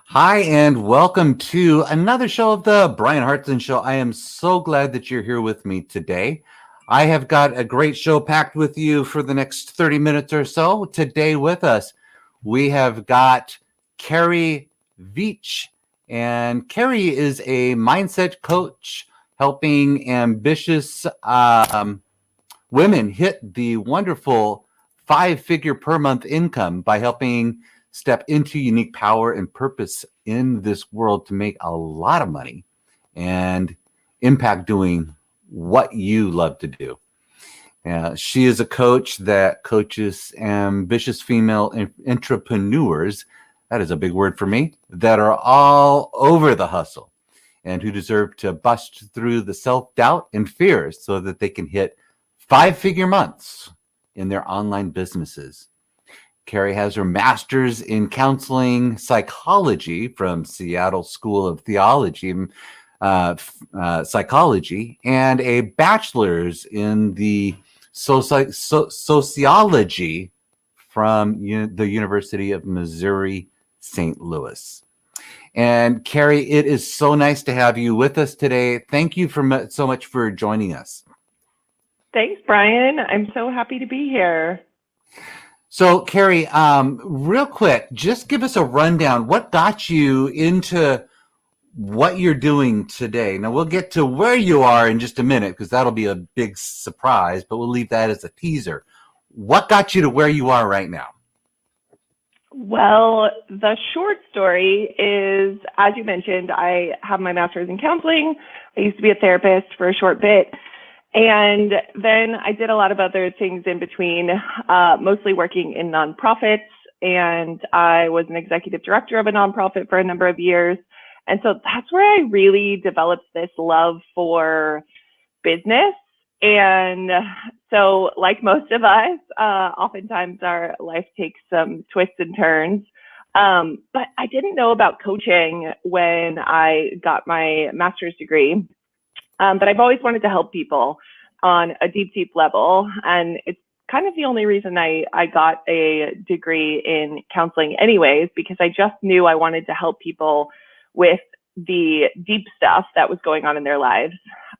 Hi, and welcome to another show of the Bryan Hartson Show. I am so glad that you're here with me today. I have got a great show packed with you for the next 30 minutes or so. Today with us, we have got Carrie Veatch. And Carrie is a mindset coach helping ambitious women hit the wonderful 5-figure per month income by helping step into unique power and purpose in this world to make a lot of money and impact doing what you love to do. She is a coach that coaches ambitious female entrepreneurs, that is a big word for me, that are all over the hustle and who deserve to bust through the self-doubt and fears so that they can hit 5-figure months in their online businesses. Carrie has her master's in counseling psychology from Seattle School of Theology, psychology, and a bachelor's in the sociology from the University of Missouri, St. Louis. And Carrie, it is so nice to have you with us today. Thank you so much for joining us. Thanks, Bryan. I'm so happy to be here. So, Carrie, real quick, just give us a rundown. What got you into what you're doing today? Now, we'll get to where you are in just a minute because that'll be a big surprise, but we'll leave that as a teaser. What got you to where you are right now? Well, the short story is, as you mentioned, I have my master's in counseling. I used to be a therapist for a short bit. And then I did a lot of other things in between, mostly working in nonprofits. And I was an executive director of a nonprofit for a number of years. And so that's where I really developed this love for business. And so like most of us, oftentimes our life takes some twists and turns. But I didn't know about coaching when I got my master's degree. But I've always wanted to help people on a deep, deep level. And it's kind of the only reason I got a degree in counseling anyways, because I just knew I wanted to help people with the deep stuff that was going on in their lives.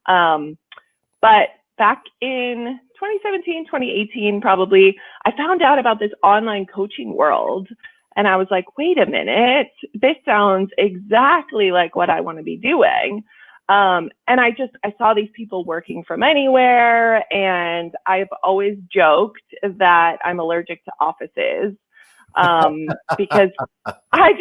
But back in 2017, 2018, probably, I found out about this online coaching world. And I was like, wait a minute, this sounds exactly like what I want to be doing. And I saw these people working from anywhere, and I've always joked that I'm allergic to offices, because I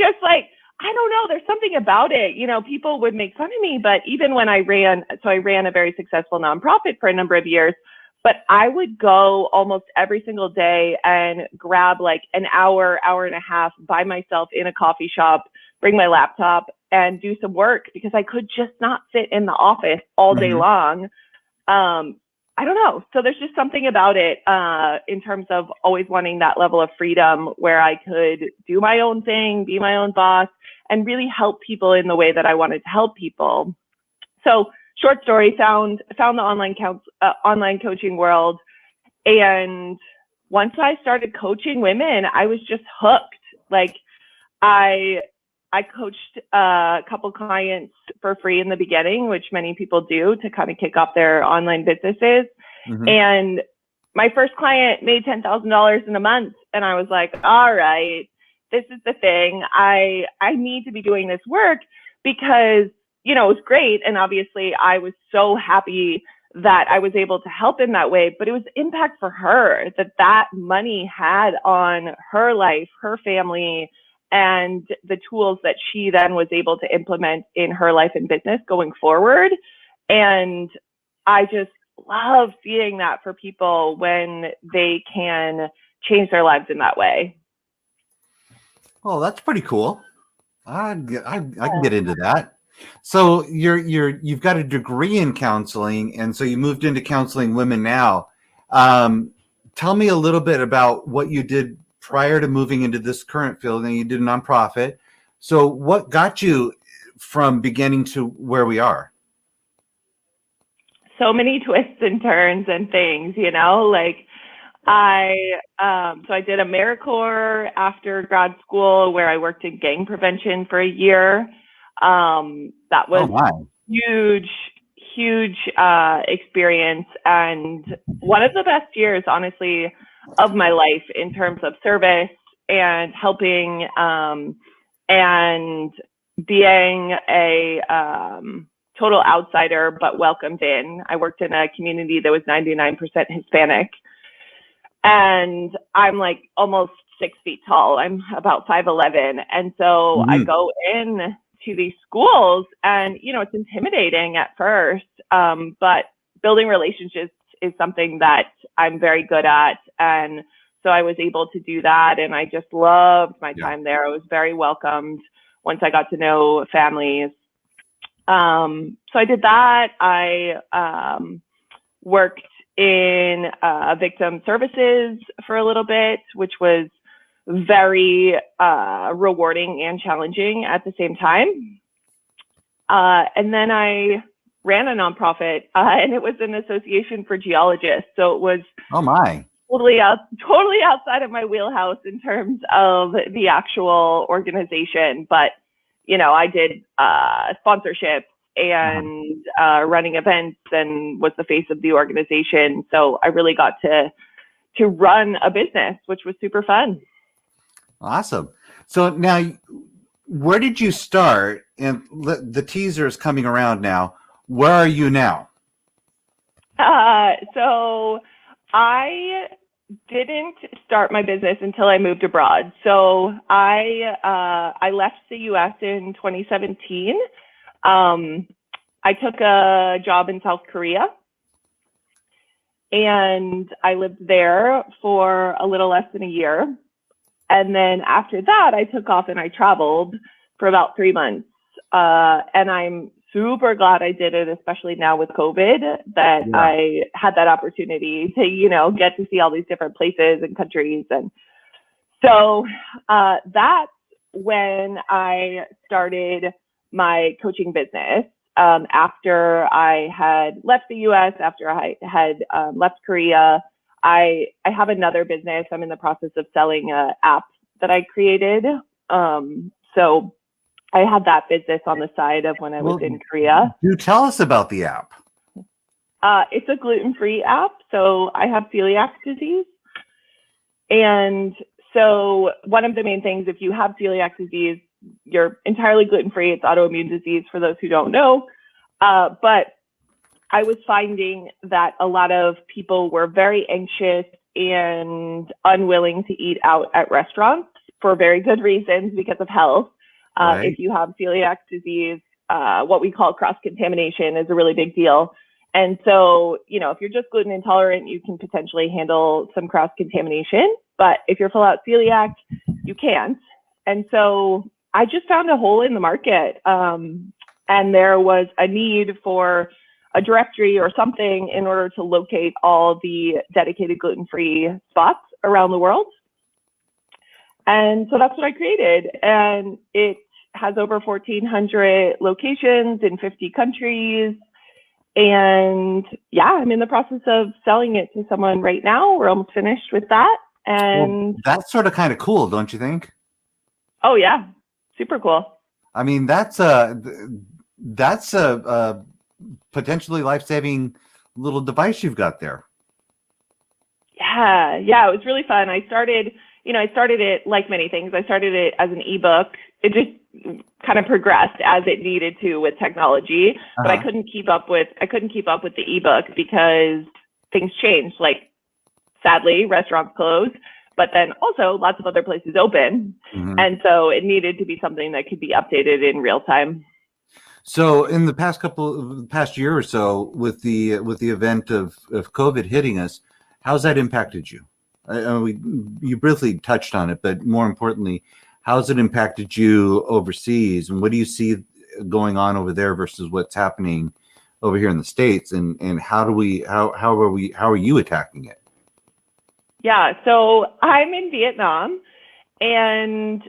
don't know, there's something about it, people would make fun of me, but even when I ran a very successful nonprofit for a number of years, but I would go almost every single day and grab like an hour and a half by myself in a coffee shop, bring my laptop and do some work because I could just not sit in the office all day long. I don't know. So there's just something about it in terms of always wanting that level of freedom where I could do my own thing, be my own boss, and really help people in the way that I wanted to help people. So short story, found the online coaching world. And once I started coaching women, I was just hooked. Like I coached a couple clients for free in the beginning, which many people do to kind of kick off their online businesses. And my first client made $10,000 in a month. And I was like, all right, this is the thing. I need to be doing this work because, it was great. And obviously I was so happy that I was able to help in that way, but it was impact for her that money had on her life, her family, and the tools that she then was able to implement in her life and business going forward. And I just love seeing that for people when they can change their lives in that way. Oh, that's pretty cool. I can get into that. So you've got a degree in counseling, and so you moved into counseling women now. Tell me a little bit about what you did prior to moving into this current field, and you did a nonprofit. So what got you from beginning to where we are? So many twists and turns and things, like So I did AmeriCorps after grad school, where I worked in gang prevention for a year. That Oh was my. huge experience, and one of the best years, honestly, of my life in terms of service and helping, and being a total outsider but welcomed in. I worked in a community that was 99% Hispanic, and I'm like almost 6 feet tall. I'm about 5'11", and so I go in to these schools, and it's intimidating at first, but building relationships is something that I'm very good at, and so I was able to do that, and I just loved my time there. I was very welcomed once I got to know families. So I did that. I worked in victim services for a little bit, which was very rewarding and challenging at the same time. And then I ran a nonprofit, and it was an association for geologists. So it was totally outside of my wheelhouse in terms of the actual organization. But I did sponsorships and running events, and was the face of the organization. So I really got to run a business, which was super fun. Awesome. So now, where did you start? And the teaser is coming around now. Where are you now? So I didn't start my business until I moved abroad. So I left the U.S. in 2017. I took a job in South Korea, and I lived there for a little less than a year. And then after that, I took off and I traveled for about 3 months. And I'm super glad I did it, especially now with COVID, that I had that opportunity to, get to see all these different places and countries. And so that's when I started my coaching business. After I had left the US, after I had left Korea, I have another business. I'm in the process of selling an app that I created. So I had that business on the side of when I was in Korea. Do tell us about the app. It's a gluten-free app. So I have celiac disease. And so one of the main things, if you have celiac disease, you're entirely gluten-free. It's autoimmune disease, for those who don't know. But I was finding that a lot of people were very anxious and unwilling to eat out at restaurants for very good reasons, because of health. If you have celiac disease, what we call cross-contamination is a really big deal. And so, if you're just gluten intolerant, you can potentially handle some cross-contamination. But if you're full out celiac, you can't. And so I just found a hole in the market. And there was a need for a directory or something in order to locate all the dedicated gluten-free spots around the world. And so that's what I created. And it has over 1,400 locations in 50 countries. And I'm in the process of selling it to someone right now. We're almost finished with that. And that's sort of kind of cool, don't you think? Oh yeah, super cool. I mean, that's a potentially life-saving little device you've got there. Yeah, it was really fun. I started it like many things. I started it as an ebook. It just kind of progressed as it needed to with technology, but I couldn't keep up with the ebook because things changed. Like, sadly, restaurants closed, but then also lots of other places open. And so it needed to be something that could be updated in real time. So in the past year or so, with the event of COVID hitting us, how's that impacted you? You briefly touched on it, but more importantly, how's it impacted you overseas, and what do you see going on over there versus what's happening over here in the States, and how are you attacking it? Yeah, so I'm in Vietnam, and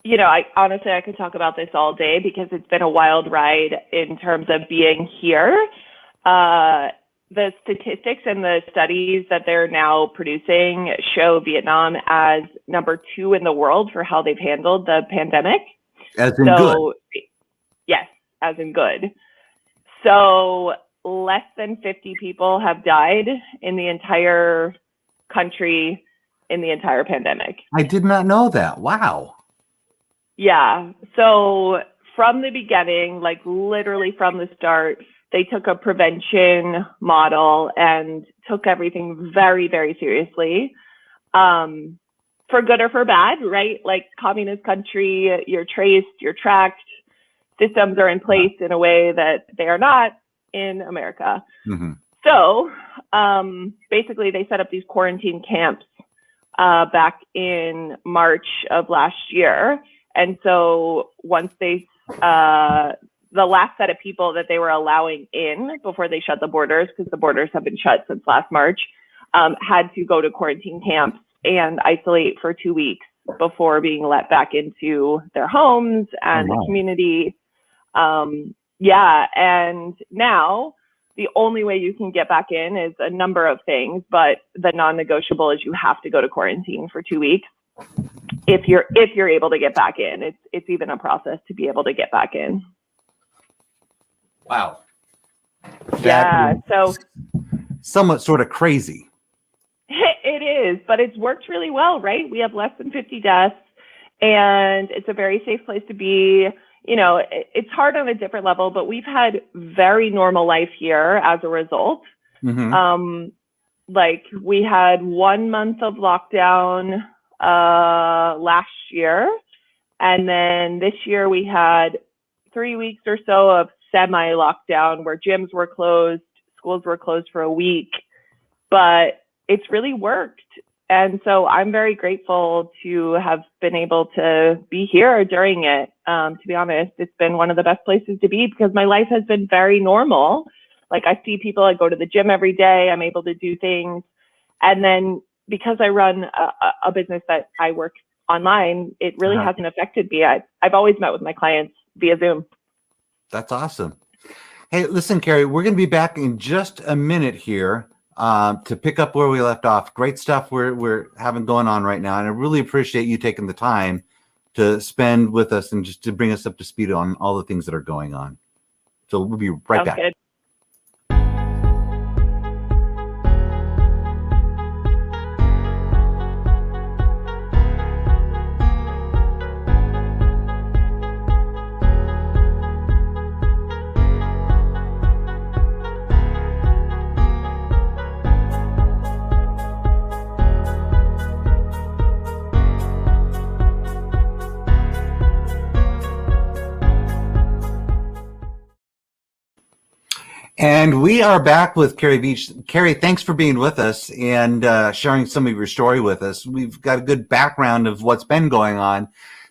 I could talk about this all day because it's been a wild ride in terms of being here. the statistics and the studies that they're now producing show Vietnam as number 2 in the world for how they've handled the pandemic. As in good. Yes, as in good. So less than 50 people have died in the entire country in the entire pandemic. I did not know that. Wow. Yeah. So from the beginning, like literally from the start, they took a prevention model and took everything very, very seriously, for good or for bad, right? Like communist country, you're traced, you're tracked, systems are in place in a way that they are not in America. Mm-hmm. So basically they set up these quarantine camps back in March of last year. And so once they, the last set of people that they were allowing in before they shut the borders, because the borders have been shut since last March, had to go to quarantine camps and isolate for 2 weeks before being let back into their homes and the community. Yeah, and now the only way you can get back in is a number of things, but the non-negotiable is you have to go to quarantine for 2 weeks if you're able to get back in. It's even a process to be able to get back in. Wow. Yeah, so somewhat sort of crazy. It is, but it's worked really well, right? We have less than 50 deaths, and it's a very safe place to be. You know, it's hard on a different level, but we've had very normal life here as a result. Mm-hmm. Like we had 1 month of lockdown last year, and then this year we had 3 weeks or so of semi-lockdown where gyms were closed, schools were closed for a week, but it's really worked. And so I'm very grateful to have been able to be here during it. To be honest, it's been one of the best places to be because my life has been very normal. Like I see people, I go to the gym every day, I'm able to do things. And then because I run a business that I work online, it really hasn't affected me. I've always met with my clients via Zoom. That's awesome. Hey, listen, Carrie, we're going to be back in just a minute here to pick up where we left off. Great stuff we're having going on right now. And I really appreciate you taking the time to spend with us and just to bring us up to speed on all the things that are going on. So we'll be right back. Good. And we are back with Carrie Veatch. Carrie, thanks for being with us and sharing some of your story with us. We've got a good background of what's been going on.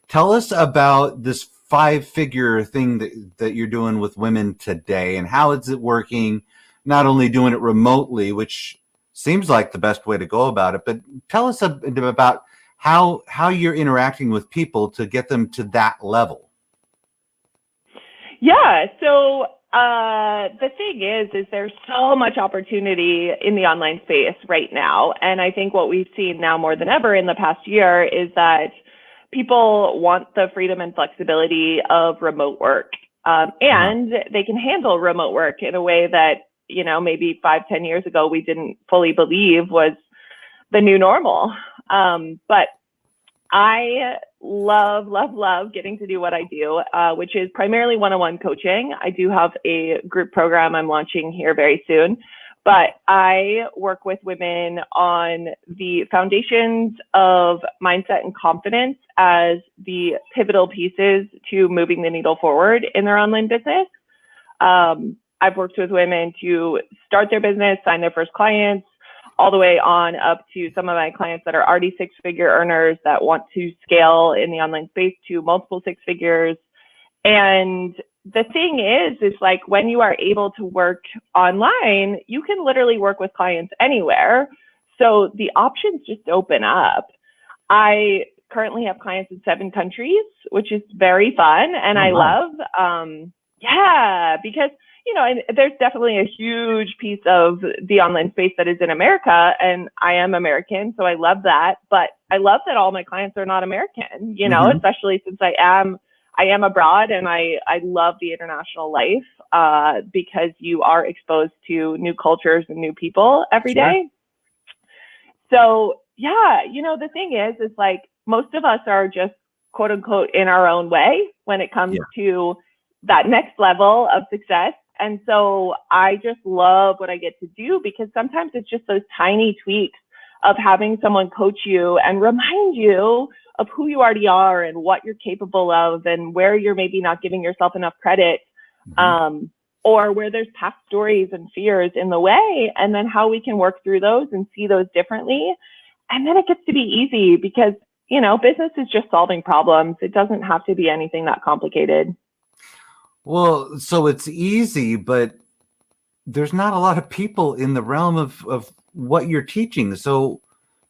Tell us about this 5-figure thing that you're doing with women today, and how is it working? Not only doing it remotely, which seems like the best way to go about it, but tell us a bit about how you're interacting with people to get them to that level. Yeah, so the thing is there's so much opportunity in the online space right now. And I think what we've seen now more than ever in the past year is that people want the freedom and flexibility of remote work. And they can handle remote work in a way that, you know, maybe 5-10 years ago, we didn't fully believe was the new normal. But I love getting to do what I do, which is primarily one-on-one coaching. I do have a group program I'm launching here very soon, but I work with women on the foundations of mindset and confidence as the pivotal pieces to moving the needle forward in their online business. I've worked with women to start their business, sign their first clients, all the way on up to some of my clients that are already 6-figure earners that want to scale in the online space to multiple 6 figures. And the thing is like when you are able to work online, you can literally work with clients anywhere. So the options just open up. I currently have clients in 7 countries, which is very fun. And I love, because and there's definitely a huge piece of the online space that is in America, and I am American, so I love that. But I love that all my clients are not American, especially since I am abroad, and I love the international life because you are exposed to new cultures and new people every day. So yeah, the thing is like most of us are just quote unquote in our own way when it comes to that next level of success. And so I just love what I get to do, because sometimes it's just those tiny tweaks of having someone coach you and remind you of who you already are and what you're capable of and where you're maybe not giving yourself enough credit, or where there's past stories and fears in the way, and then how we can work through those and see those differently. And then it gets to be easy because, business is just solving problems. It doesn't have to be anything that complicated. Well, so it's easy, but there's not a lot of people in the realm of what you're teaching. So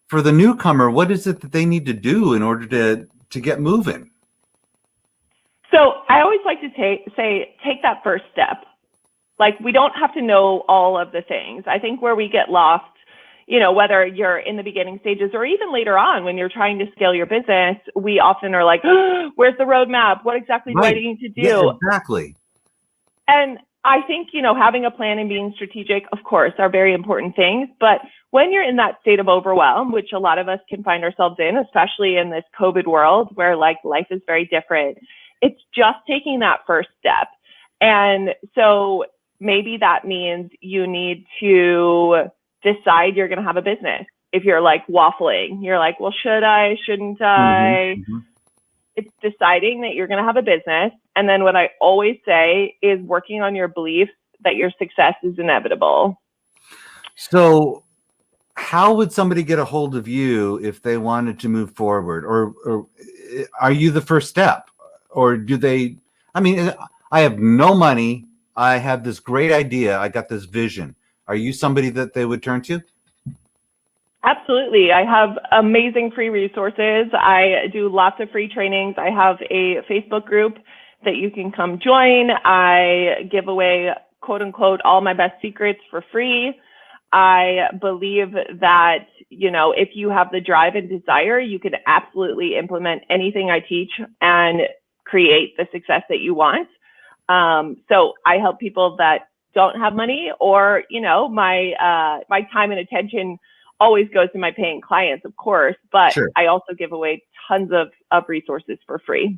for the newcomer, what is it that they need to do in order to get moving? So I always like to take that first step. Like, we don't have to know all of the things. I think where we get lost, whether you're in the beginning stages or even later on when you're trying to scale your business, we often are like, oh, where's the roadmap? What exactly do I need to do? Yeah, exactly. And I think, having a plan and being strategic, of course, are very important things. But when you're in that state of overwhelm, which a lot of us can find ourselves in, especially in this COVID world where like life is very different, it's just taking that first step. And so maybe that means you need to decide you're going to have a business. If you're like waffling, you're like, well, should I, shouldn't I? It's deciding that you're going to have a business. And then what I always say is working on your belief that your success is inevitable. So how would somebody get a hold of you if they wanted to move forward? Or are you the first step? Or do they, I have no money. I have this great idea. I got this vision. Are you somebody that they would turn to? Absolutely. I have amazing free resources. I do lots of free trainings. I have a Facebook group that you can come join. I give away, quote unquote, all my best secrets for free. I believe that, if you have the drive and desire, you can absolutely implement anything I teach and create the success that you want. So I help people that don't have money, or, my time and attention always goes to my paying clients, of course, but I also give away tons of resources for free.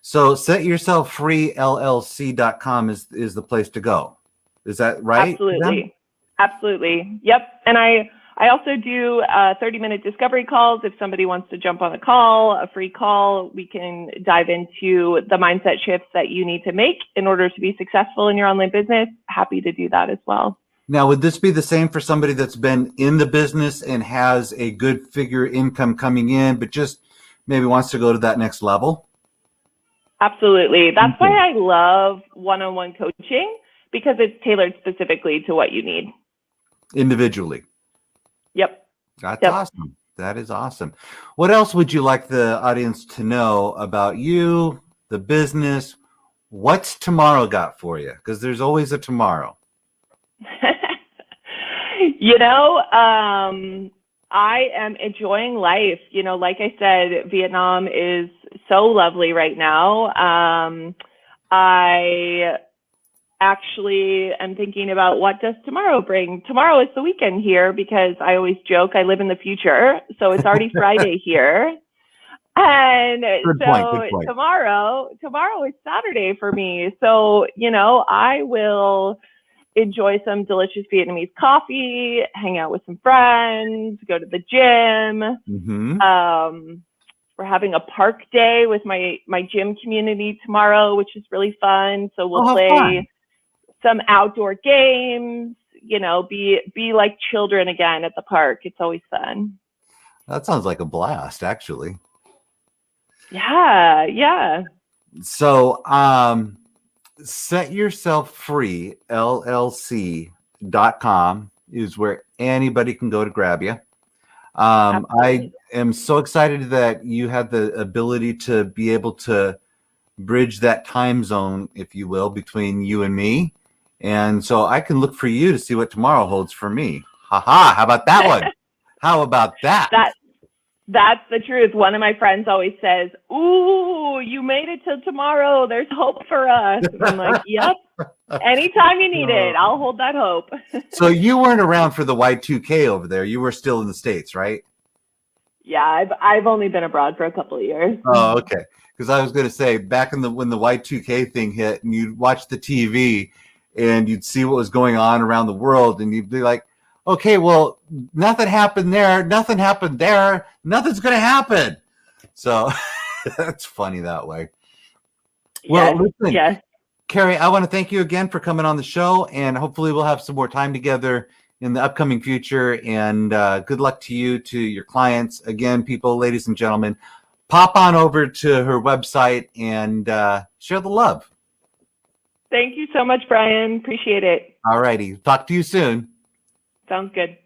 So setyourselffreellc.com is the place to go. Is that right? Absolutely. Absolutely. Yep. And I also do 30-minute discovery calls. If somebody wants to jump on a call, a free call, we can dive into the mindset shifts that you need to make in order to be successful in your online business. Happy to do that as well. Now, would this be the same for somebody that's been in the business and has a good figure income coming in, but just maybe wants to go to that next level? Absolutely. That's why I love one-on-one coaching, because it's tailored specifically to what you need. Individually. Yep. That's awesome. That is awesome. What else would you like the audience to know about you, the business? What's tomorrow got for you? Because there's always a tomorrow. I am enjoying life. Like I said, Vietnam is so lovely right now. I actually am thinking about what does tomorrow bring. Tomorrow is the weekend here, because I always joke I live in the future. So it's already Friday here. And good point. tomorrow is Saturday for me. So, I will enjoy some delicious Vietnamese coffee, hang out with some friends, go to the gym. We're having a park day with my gym community tomorrow, which is really fun. So we'll play some outdoor games, be like children again at the park. It's always fun. That sounds like a blast, actually. Yeah. So, setyourselffreellc.com is where anybody can go to grab you. I am so excited that you have the ability to be able to bridge that time zone, if you will, between you and me. And so I can look for you to see what tomorrow holds for me. Ha! How about that one? How about that? That's the truth. One of my friends always says, "Ooh, you made it till tomorrow. There's hope for us." And I'm like, "Yep. Anytime you need it, I'll hold that hope." So you weren't around for the Y2K over there. You were still in the States, right? Yeah, I've only been abroad for a couple of years. Oh, okay. Because I was going to say, back in when the Y2K thing hit, and you'd watch the TV, and you'd see what was going on around the world, and you'd be like, "Okay, well, nothing happened there. Nothing happened there. Nothing's going to happen." So that's funny that way. Well, listen, yes. Carrie, I want to thank you again for coming on the show, and hopefully we'll have some more time together in the upcoming future. And good luck to you, to your clients. Again, people, ladies and gentlemen, pop on over to her website and share the love. Thank you so much, Bryan. Appreciate it. All righty. Talk to you soon. Sounds good.